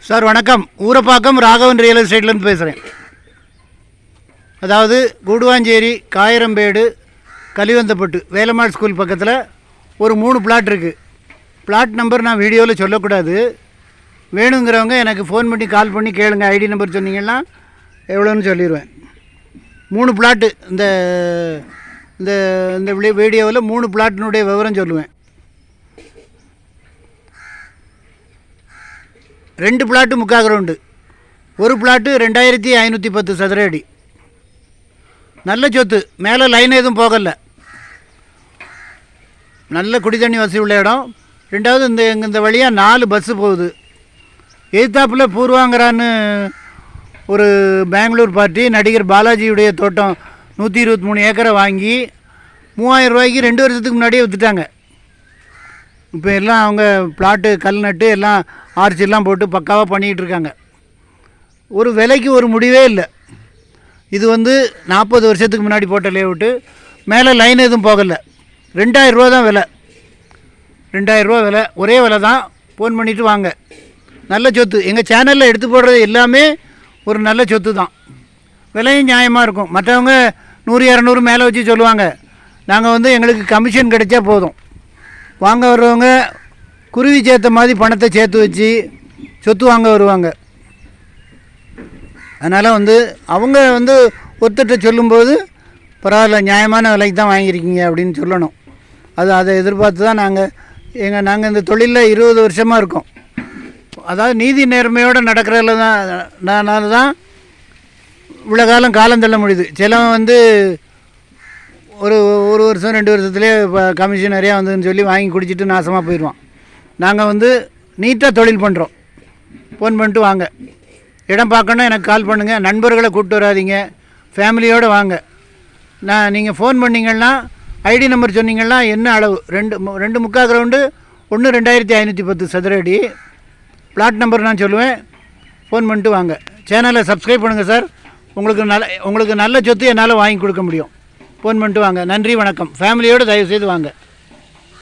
Sir வணக்கம். Urapakkam Raghavan real எஸ்டேட்லேருந்து பேசுகிறேன். அதாவது கூடுவாஞ்சேரி, காயரம்பேடு, கலிவந்தப்பட்டு, வேலம்மாள் ஸ்கூல் பக்கத்தில் ஒரு 3 பிளாட் இருக்குது. பிளாட் நம்பர் நான் வீடியோவில் சொல்லக்கூடாது. வேணுங்கிறவங்க எனக்கு ஃபோன் பண்ணி கால் பண்ணி கேளுங்க. ஐடி நம்பர் சொன்னீங்கன்னா எவ்வளோன்னு சொல்லிடுவேன். 3 பிளாட்டு இந்த இந்த இந்த வீடியோவில் 3 பிளாட்டினுடைய விவரம் சொல்லுவேன். 2 பிளாட்டு முக்கால் கிரவுண்டு, ஒரு பிளாட்டு 2510 சதுர அடி. நல்ல சொத்து, மேலே லைன் எதுவும் போகலை, நல்ல குடி தண்ணி வசதி உள்ள இடம். ரெண்டாவது இந்த வழியாக 4 பஸ்ஸு போகுது. எதிர்த்தாப்பில் பூர்வாங்கரான்னு ஒரு பெங்களூர் பார்ட்டி நடிகர் பாலாஜியுடைய தோட்டம் 123 ஏக்கரை வாங்கி 3000 ரூபாய்க்கு 2 வருஷத்துக்கு முன்னாடியே விற்றுட்டாங்க. இப்போ எல்லாம் அவங்க பிளாட்டு கல் நட்டு எல்லாம் ஆர்ச்செல்லாம் போட்டு பக்காவாக பண்ணிக்கிட்டு இருக்காங்க. ஒரு விலைக்கு ஒரு முடிவே இல்லை. இது 40 வருஷத்துக்கு முன்னாடி போட்ட லேஅவுட்டு. மேலே லைன் எதுவும் போகலை. 2000 ரூபா தான் விலை. 2000 ரூபா விலை, ஒரே விலை தான். ஃபோன் பண்ணிவிட்டு வாங்க. நல்ல சொத்து. எங்கள் சேனலில் எடுத்து போடுறது எல்லாமே ஒரு நல்ல சொத்து தான். விலையும் நியாயமாக இருக்கும். மற்றவங்க 100-200 மேலே வச்சு சொல்லுவாங்க. நாங்கள் எங்களுக்கு கமிஷன் கிடைச்சா போதும். வாங்க வர்றவங்க குருவி சேர்த்த மாதிரி பணத்தை சேர்த்து வச்சு சொத்து வாங்க வருவாங்க. அதனால் அவங்க ஒருத்தர்கிட்ட சொல்லும்போது பரவாயில்ல, நியாயமான விலைக்கு தான் வாங்கியிருக்கீங்க அப்படின்னு சொல்லணும். அதை எதிர்பார்த்து தான் நாங்கள் இந்த தொழிலில் 20 வருஷமாக இருக்கோம். அதாவது நீதி நேர்மையோடு நடக்கிறதுல தான் இவ்வளோ காலம் தள்ள முடியுது. சிலவன் ஒரு வருஷம் 2 வருஷத்துலேயே கமிஷன் நிறையா சொல்லி வாங்கி குடிச்சிட்டு நாசமாக போயிடுவான். நாங்கள் நீட்டாக தொழில் பண்ணுறோம். ஃபோன் பண்ணிட்டு வாங்க. இடம் பார்க்கணும், எனக்கு கால் பண்ணுங்கள். நண்பர்களை கூப்பிட்டு வராதிங்க, ஃபேமிலியோடு வாங்க. நீங்கள் ஃபோன் பண்ணிங்கன்னா ஐடி நம்பர் சொன்னீங்கன்னா என்ன அளவு, 2 முக்கால் கிரவுண்டு, 1 2510 சதுர அடி. பிளாட் நம்பர் நான் சொல்லுவேன். ஃபோன் பண்ணிட்டு வாங்க. சேனலை சப்ஸ்கிரைப் பண்ணுங்கள் சார். உங்களுக்கு நல்ல சொத்து என்னால் வாங்கி கொடுக்க முடியும். ஃபோன் பண்ணிட்டு வாங்க. நன்றி, வணக்கம். ஃபேமிலியோடு தயவுசெய்து வாங்க.